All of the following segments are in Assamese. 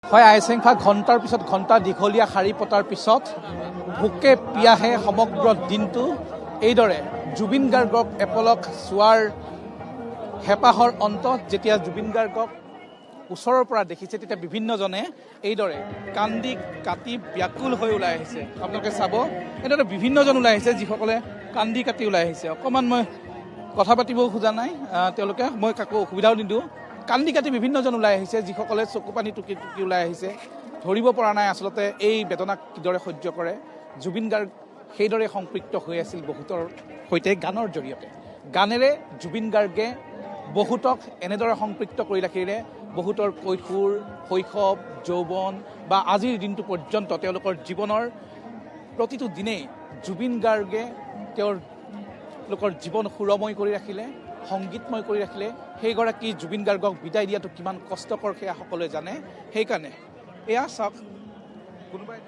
হয় আইচেংফা ঘণ্টাৰ পিছত ঘণ্টা দীঘলীয়া শাৰী পতাৰ পিছত ভোকে পিয়াহে সমগ্ৰ দিনটো এইদৰে জুবিন গাৰ্গক এপলক চোৱাৰ হেঁপাহৰ অন্তত যেতিয়া জুবিন গাৰ্গক ওচৰৰ পৰা দেখিছে তেতিয়া বিভিন্নজনে এইদৰে কান্দি কাটি ব্যাকুল হৈ ওলাই আহিছে। আপোনালোকে চাব এইদৰে বিভিন্নজন ওলাই আহিছে যিসকলে কান্দি কাটি ওলাই আহিছে। অকণমান মই কথা পাতিব খোজা নাই, তেওঁলোকে মই কাকো অসুবিধাও নিদিওঁ। কান্দি কাটি বিভিন্নজন ওলাই আহিছে যিসকলে চকু পানী টুকি টুকি ওলাই আহিছে। ধৰিব পৰা নাই আচলতে এই বেদনাক কিদৰে সহ্য কৰে। জুবিন গাৰ্গ সেইদৰে সম্পৃক্ত হৈ আছিল বহুতৰ সৈতে গানৰ জৰিয়তে। গানেৰে জুবিন গাৰ্গে বহুতক এনেদৰে সম্পৃক্ত কৰি ৰাখিলে বহুতৰ কৈশোৰ শৈশৱ যৌৱন বা আজিৰ দিনটো পৰ্যন্ত তেওঁলোকৰ জীৱনৰ প্ৰতিটো দিনেই জুবিন গাৰ্গে তেওঁলোকৰ জীৱন সুৰময় কৰি ৰাখিলে, সংগীতময় কৰি ৰাখিলে। সেইগৰাকী জুবিন গাৰ্গক বিদায় দিয়াটো কিমান কষ্টকৰ সেয়া সকলোৱে জানে। সেইকাৰণে এয়া চাওক, কোনোবাই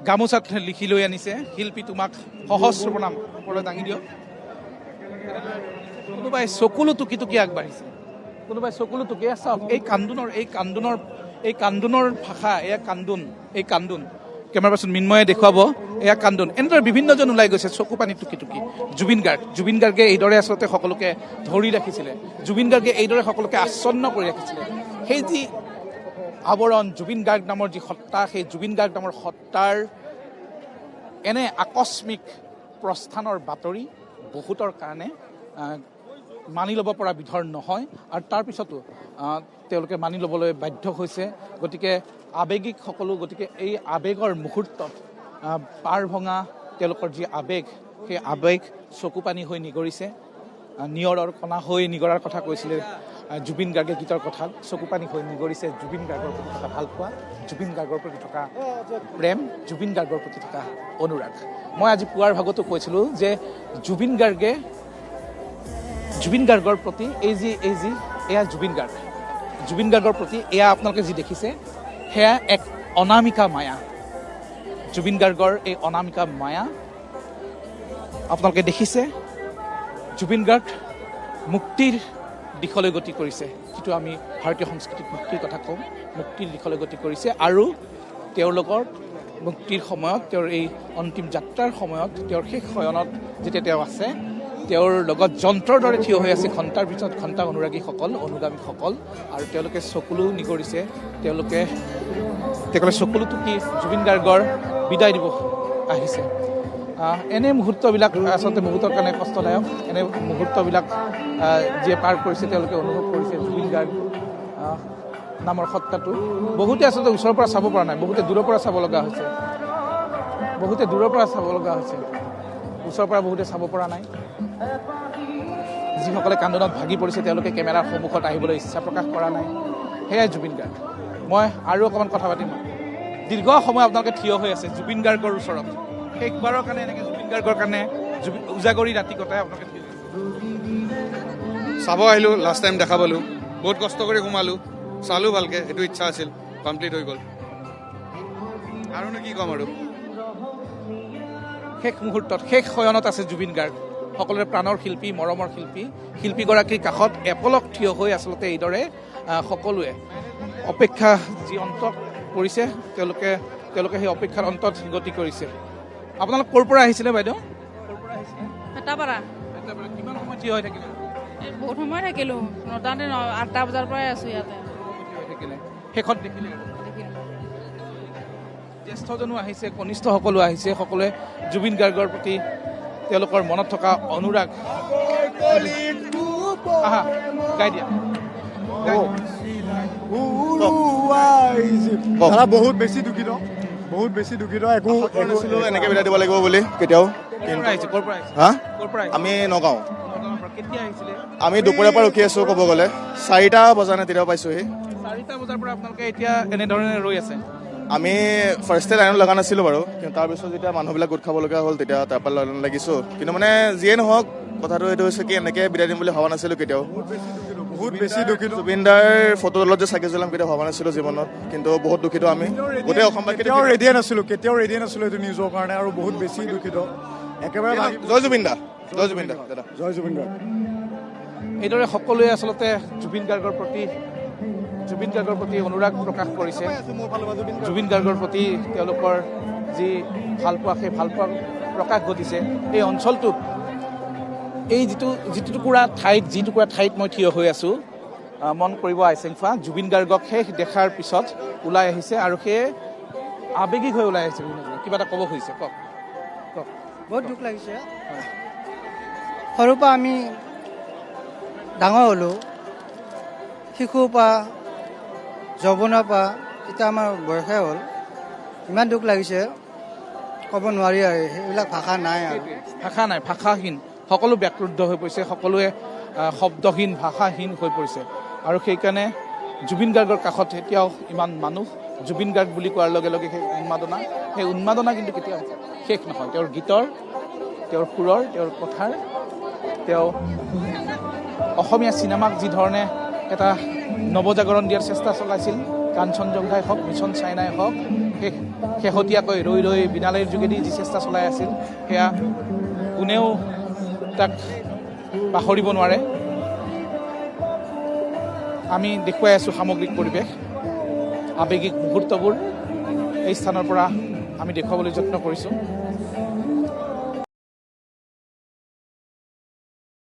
গামোচাত লিখি লৈ আনিছে শিল্পী তোমাক সহস্ৰ প্ৰণাম, ওপৰলৈ দাঙি দিয়ক। কোনোবাই চকুলো টুকি টুকি আগবাঢ়িছে, কোনোবাই চকুলো টুকি। চাওক এই কান্দোনৰ ভাষা, এয়া কান্দোন কেমেৰা পাৰ্চন মিন্ময়ে দেখুৱাব, এয়া কান্দোন। এনেদৰে বিভিন্নজন ওলাই গৈছে চকু পানী টুকি টুকি। জুবিন গাৰ্গে এইদৰে আচলতে সকলোকে ধৰি ৰাখিছিলে, জুবিন গাৰ্গে এইদৰে সকলোকে আচ্ছন্ন কৰি ৰাখিছিলে। সেই যি আৱৰণ জুবিন গাৰ্গ নামৰ যি সত্তা, সেই জুবিন গাৰ্গ নামৰ সত্তাৰ এনে আকস্মিক প্ৰস্থানৰ বাতৰি বহুতৰ কাৰণে মানি ল'ব পৰা বিধৰ নহয়, আৰু তাৰপিছতো তেওঁলোকে মানি ল'বলৈ বাধ্য হৈছে। গতিকে আৱেগিক সকলো, গতিকে এই আৱেগৰ মুহূৰ্তত পাৰ ভঙা তেওঁলোকৰ যি আৱেগ, সেই আৱেগ চকু পানী হৈ নিগৰিছে। নিয়ৰৰ কণা হৈ নিগৰাৰ কথা কৈছিলে জুবিন গাৰ্গে গীতৰ কথাত। চকু পানী হৈ নিগৰিছে জুবিন গাৰ্গৰ প্ৰতি থকা ভালপোৱা, জুবিন গাৰ্গৰ প্ৰতি থকা প্ৰেম, জুবিন গাৰ্গৰ প্ৰতি থকা অনুৰাগ। মই আজি পুৱাৰ ভাগতো কৈছিলোঁ যে জুবিন গাৰ্গৰ প্ৰতি এয়া জুবিন গাৰ্গৰ প্ৰতি এয়া আপোনালোকে যি দেখিছে সেয়া এক অনামিকা মায়া। জুবিন গাৰ্গৰ এই অনামিকা মায়া আপোনালোকে দেখিছে। জুবিন গাৰ্গ মুক্তিৰ দিশলৈ গতি কৰিছে, যিটো আমি ভাৰতীয় সংস্কৃতিত মুক্তিৰ কথা কওঁ, মুক্তিৰ দিশলৈ গতি কৰিছে। আৰু তেওঁৰ লগত মুক্তিৰ সময়ত, তেওঁৰ এই অন্তিম যাত্ৰাৰ সময়ত, তেওঁৰ শেষ শয়নত যেতিয়া তেওঁ আছে, তেওঁৰ লগত যন্ত্ৰৰ দৰে থিয় হৈ আছে ঘণ্টাৰ পিছত ঘণ্টা অনুৰাগীসকল, অনুগামীসকল। আৰু তেওঁলোকে চকুলো নিগৰিছে, তেওঁলোকে চকুলো টুকি জুবিন গাৰ্গৰ বিদায় দিব আহিছে। এনে মুহূৰ্তবিলাক আচলতে বহুতৰ কাৰণে কষ্টদায়ক। এনে মুহূৰ্তবিলাক যিয়ে পাৰ কৰিছে তেওঁলোকে অনুভৱ কৰিছে জুবিন গাৰ্গ নামৰ সত্তাটো। বহুতে আচলতে ওচৰৰ পৰা চাব পৰা নাই, বহুতে দূৰৰ পৰা চাব লগা হৈছে, ওচৰৰ পৰা বহুতে চাব পৰা নাই। যিসকলে কান্দোনত ভাগি পৰিছে তেওঁলোকে কেমেৰাৰ সন্মুখত আহিবলৈ ইচ্ছা প্ৰকাশ কৰা নাই। সেয়াই জুবিন গাৰ্গ। মই আৰু অকণমান কথা পাতিম। দীৰ্ঘ সময় আপোনালোকে থিয় হৈ আছে জুবিন গাৰ্গৰ ওচৰত, শেষবাৰৰ কাৰণে এনেকৈ জুবিন গাৰ্গৰ কাৰণে উজাগৰি ৰাতি কটাই আপোনালোকে থিয় চাব আহিলোঁ। লাষ্ট টাইম দেখা পালোঁ, বহুত কষ্ট কৰি সোমালোঁ, চালোঁ ভালকৈ, সেইটো ইচ্ছা আছিল, কমপ্লিট হৈ গ'ল। আৰুনো কি ক'ম আৰু। শেষ মুহূৰ্তত, শেষ শয়নত আছে জুবিন গাৰ্গ, সকলোৰে প্ৰাণৰ শিল্পী, মৰমৰ শিল্পীগৰাকীৰ কাষত এপলক থিয় হৈ আচলতে এইদৰে সকলোৱে অপেক্ষা যি অন্তত কৰিছে, তেওঁলোকে সেই অপেক্ষাৰ অন্তত গতি কৰিছে। আপোনালোক ক'ৰ পৰা আহিছিলে বাইদেউ? পেটাপাৰা। কিমান সময় থিয় হৈ থাকিলে? বহুত সময় থাকিলোঁ, 8টা বজাৰ পৰাই আছোঁ ইয়াতে। শেষত দেখিলে জ্যেষ্ঠজনো আহিছে, কনিষ্ঠ সকলো আহিছে, সকলোৱে জুবিন গাৰ্গৰ প্ৰতি তেওঁলোকৰ মনত থকা অনুৰাগ। গাই দিয়া। বহুত বেছি দুখিত একো এনেকৈ বিদায় দিব লাগিব বুলি কেতিয়াও। আমি নগাঁও, আমি দুপৰীয়াৰ পৰা ৰখি আছোঁ। ক'ব গ'লে 4টা বজা নাই তেতিয়া পাইছোঁহি। 4টা বজাৰ পৰা আপোনালোকে এতিয়া এনেধৰণে ৰৈ আছে? আমি ফাৰ্ষ্টে লাইনত লগা নাছিলোঁ বাৰু, কিন্তু তাৰপিছত যেতিয়া মানুহবিলাক গোট খাবলগীয়া হ'ল তেতিয়া তাৰপৰা লাইনত লাগিছোঁ। কিন্তু মানে যিয়ে নহওক, কথাটো এইটো হৈছে কি এনেকৈ বিদায় দিম বুলি ভবা নাছিলোঁ কেতিয়াও। বহুত বেছি দুখিত। জুবিনদাৰ ফটো তলত যে চাকি জ্বলাম কেতিয়াও ভবা নাছিলোঁ জীৱনত, কিন্তু বহুত দুখিত আমি গোটেই অসমবাসী। কেতিয়াও ৰেডিয়ে নাছিলোঁ এইটো নিউজৰ কাৰণে, আৰু বহুত বেছি দুখিত একেবাৰে। জয় জুবিন দা, জয় জুবিন দা, দাদা জয় জুবিন দা। এইদৰে সকলোৱে আচলতে জুবিন গাৰ্গৰ প্ৰতি অনুৰাগ প্ৰকাশ কৰিছে। জুবিন গাৰ্গৰ প্ৰতি তেওঁলোকৰ যি ভালপোৱা, সেই ভালপোৱা প্ৰকাশ ঘটিছে। এই অঞ্চলটোত এই যি টুকুৰা ঠাইত মই থিয় হৈ আছোঁ, মন কৰিব আইচেংফা, জুবিন গাৰ্গক শেষ দেখাৰ পিছত ওলাই আহিছে আৰু সেই আৱেগিক হৈ ওলাই আহিছে। কিবা এটা ক'ব খুজিছে, কওক। বহুত দুখ লাগিছে। সৰুৰ পৰা আমি ডাঙৰ হ'লোঁ, শিশুৰ পৰা যৌৱনৰ পৰা এতিয়া আমাৰ বয়সে হ'ল। ইমান দুখ লাগিছে, ক'ব নোৱাৰি আৰু, সেইবিলাক ভাষা নাই আৰু। ভাষাহীন, সকলো ব্যাকৃদ্ধ হৈ পৰিছে, সকলোৱে শব্দহীন, ভাষাহীন হৈ পৰিছে। আৰু সেইকাৰণে জুবিন গাৰ্গৰ কাষত এতিয়াও ইমান মানুহ। জুবিন গাৰ্গ বুলি কোৱাৰ লগে লগে সেই উন্মাদনা কিন্তু কেতিয়াও শেষ নহয়। তেওঁৰ গীতৰ, তেওঁৰ সুৰৰ, তেওঁৰ কথাৰ, তেওঁ অসমীয়া চিনেমাক যি ধৰণে এটা নৱজাগৰণ দিয়াৰ চেষ্টা চলাইছিল, কাঞ্চনজংঘাই হওক, মিছন চাইনাই হওক, শেহতীয়াকৈ ৰৈ ৰৈ বিনালৈৰ যোগেদি যি চেষ্টা চলাই আছিল, সেয়া কোনেও তাক পাহৰিব নোৱাৰে। আমি দেখুৱাই আছোঁ সামগ্ৰিক পৰিৱেশ, আৱেগিক মুহূৰ্তবোৰ এই স্থানৰ পৰা আমি দেখুৱাবলৈ যত্ন কৰিছোঁ।